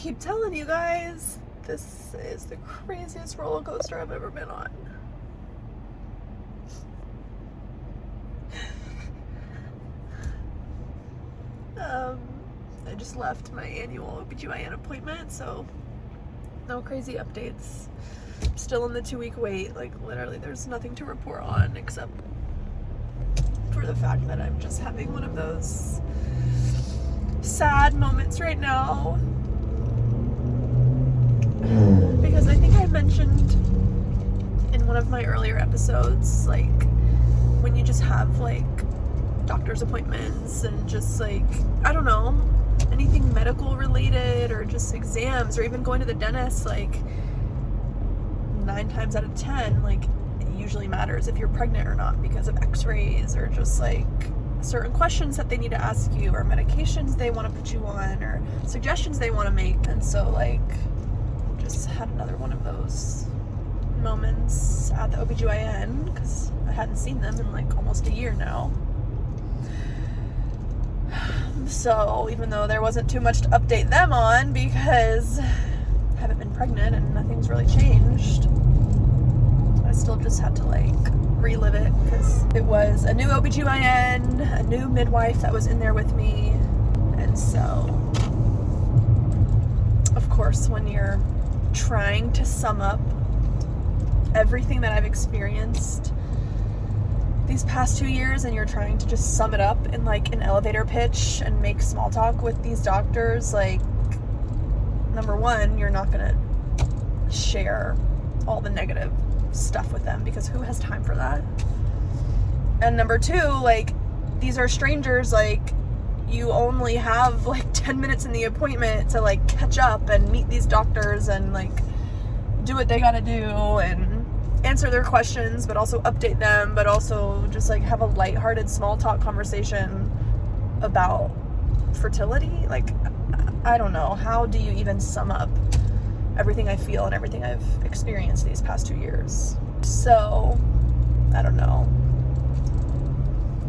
keep telling you guys, this is the craziest roller coaster I've ever been on. I just left my annual OBGYN appointment, so no crazy updates. I'm still in the 2-week wait. Like, literally, there's nothing to report on except for the fact that I'm just having one of those sad moments right now. Because I think I mentioned in one of my earlier episodes, like, when you just have, like, doctor's appointments and just, like, I don't know, anything medical related or just exams or even going to the dentist, like, 9 times out of 10, like, it usually matters if you're pregnant or not because of x-rays or just, like, certain questions that they need to ask you or medications they want to put you on or suggestions they want to make. And so, like, just had another one of those moments at the OBGYN because I hadn't seen them in, like, almost a year now. So even though there wasn't too much to update them on because I haven't been pregnant and nothing's really changed, I still just had to, like, relive it because it was a new OBGYN, a new midwife that was in there with me. And so, of course, when you're trying to sum up everything that I've experienced these past 2 years and you're trying to just sum it up in, like, an elevator pitch and make small talk with these doctors, like, number one, you're not gonna share all the negative stuff with them because who has time for that? And number two, like, these are strangers. Like, you only have, like, 10 minutes in the appointment to, like, catch up and meet these doctors and, like, do what they gotta do and answer their questions, but also update them, but also just, like, have a lighthearted small talk conversation about fertility. Like, I don't know. How do you even sum up everything I feel and everything I've experienced these past 2 years? So, I don't know.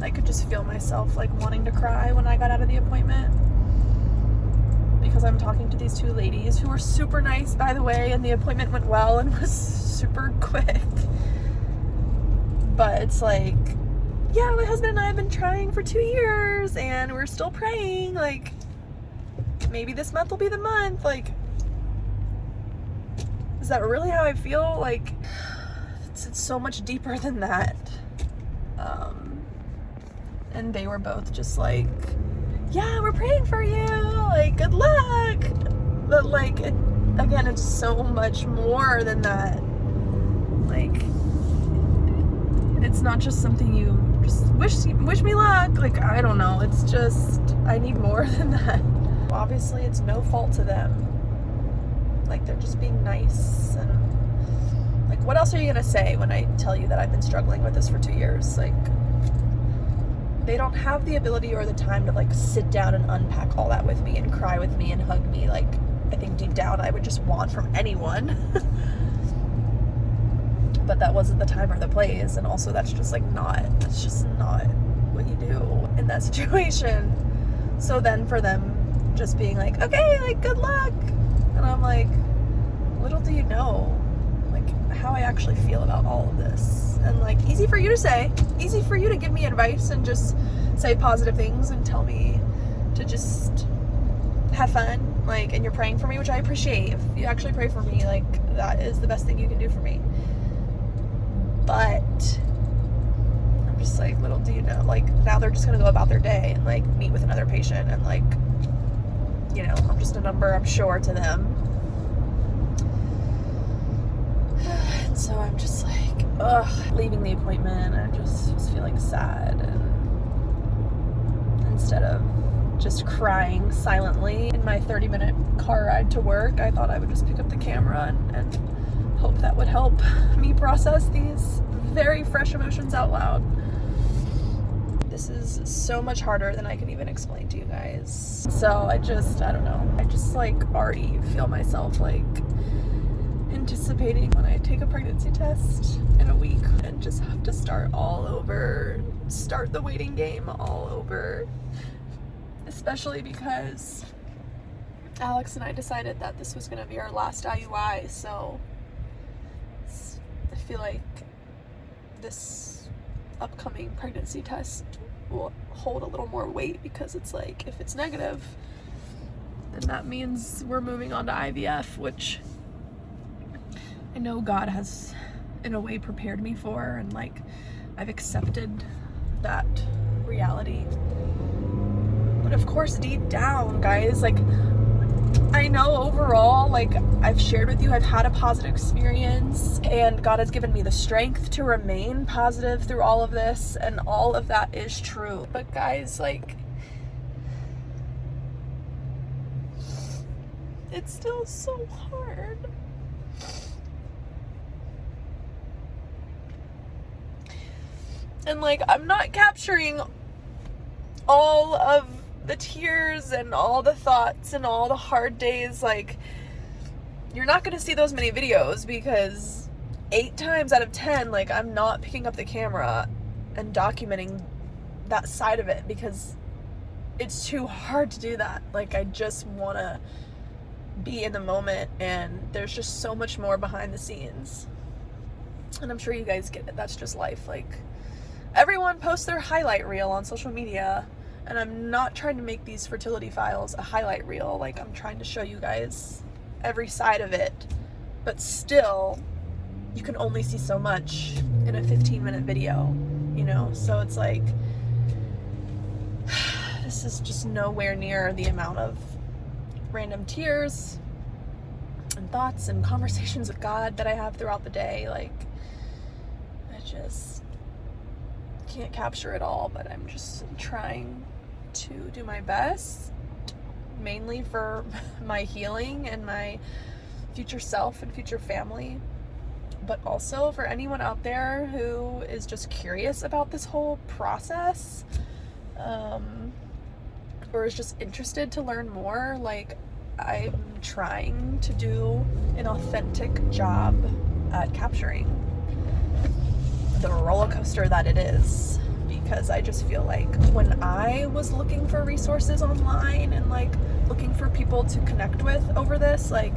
I could just feel myself, like, wanting to cry when I got out of the appointment because I'm talking to these 2 ladies who were super nice, by the way, and the appointment went well and was super quick. But it's like, yeah, my husband and I have been trying for 2 years and we're still praying, like, maybe this month will be the month. Like, is that really how I feel? Like, it's so much deeper than that. And they were both just like, yeah, we're praying for you, like, good luck. But, like, again, it's so much more than that. Like, it's not just something you just wish me luck. Like, I don't know. It's just, I need more than that. Obviously, it's no fault to them. Like, they're just being nice. And, like, what else are you gonna say when I tell you that I've been struggling with this for 2 years? Like, they don't have the ability or the time to, like, sit down and unpack all that with me and cry with me and hug me. Like, I think deep down I would just want from anyone. But that wasn't the time or the place. And also that's just, like, that's just not what you do in that situation. So then for them just being like, okay, like, good luck. And I'm like, little do you know, like, how I actually feel about all of this. And, like, easy for you to say, easy for you to give me advice and just say positive things and tell me to just have fun, like, and you're praying for me, which I appreciate. If you actually pray for me, like, that is the best thing you can do for me. But I'm just like, little do you know, like, now they're just gonna go about their day and, like, meet with another patient and, like, you know, I'm just a number, I'm sure, to them. And so I'm just like, leaving the appointment, I just was feeling sad, and instead of just crying silently in my 30-minute car ride to work, I thought I would just pick up the camera and hope that would help me process these very fresh emotions out loud. This is so much harder than I can even explain to you guys. So I don't know. I just, like, already feel myself, like, anticipating when I take a pregnancy test in a week and just have to start all over, start the waiting game all over. Especially because Alex and I decided that this was going to be our last IUI, so I feel like this upcoming pregnancy test will hold a little more weight, because it's like, if it's negative, then that means we're moving on to IVF, which I know God has in a way prepared me for, and like I've accepted that reality. But of course, deep down, guys, like, I know overall, like I've shared with you, I've had a positive experience, and God has given me the strength to remain positive through all of this, and all of that is true. But guys, like, it's still so hard. And like, I'm not capturing all of the tears and all the thoughts and all the hard days. Like, you're not going to see those many videos, because 8 times out of 10, like, I'm not picking up the camera and documenting that side of it, because it's too hard to do that. Like, I just want to be in the moment, and there's just so much more behind the scenes. And I'm sure you guys get it. That's just life. Like, everyone posts their highlight reel on social media, and I'm not trying to make these fertility files a highlight reel. Like, I'm trying to show you guys every side of it, but still, you can only see so much in a 15-minute video, you know? So it's like, this is just nowhere near the amount of random tears and thoughts and conversations with God that I have throughout the day. Like, I just can't capture it all, but I'm just trying to do my best, mainly for my healing and my future self and future family, but also for anyone out there who is just curious about this whole process, or is just interested to learn more. Like, I'm trying to do an authentic job at capturing the roller coaster that it is, because I just feel like when I was looking for resources online and like looking for people to connect with over this, like,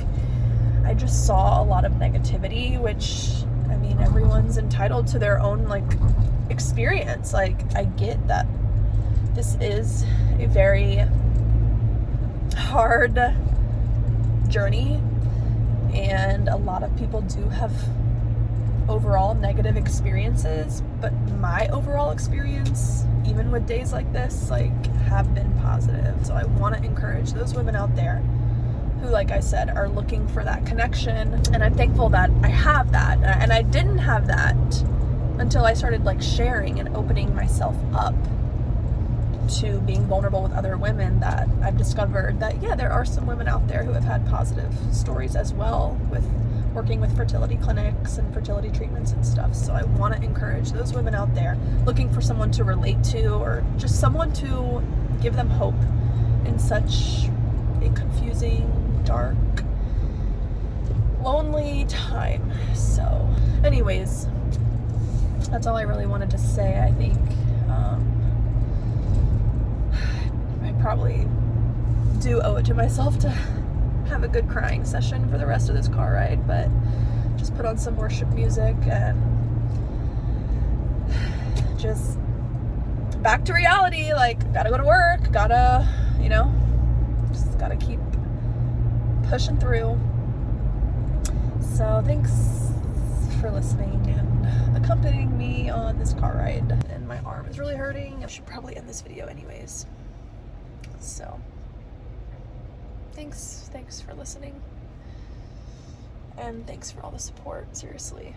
I just saw a lot of negativity, which, I mean, everyone's entitled to their own like experience. Like, I get that this is a very hard journey, and a lot of people do have overall negative experiences, but my overall experience, even with days like this, like, have been positive. So I want to encourage those women out there who, like I said, are looking for that connection, and I'm thankful that I have that. And I didn't have that until I started like sharing and opening myself up to being vulnerable with other women, that I've discovered that, yeah, there are some women out there who have had positive stories as well with working with fertility clinics and fertility treatments and stuff. So I want to encourage those women out there looking for someone to relate to, or just someone to give them hope in such a confusing, dark, lonely time. So anyways, that's all I really wanted to say. I think I probably do owe it to myself to have a good crying session for the rest of this car ride, but just put on some worship music and just back to reality. Like, gotta go to work, gotta, you know, just gotta keep pushing through. So thanks for listening and accompanying me on this car ride. And my arm is really hurting. I should probably end this video anyways. So thanks for listening, and thanks for all the support, seriously.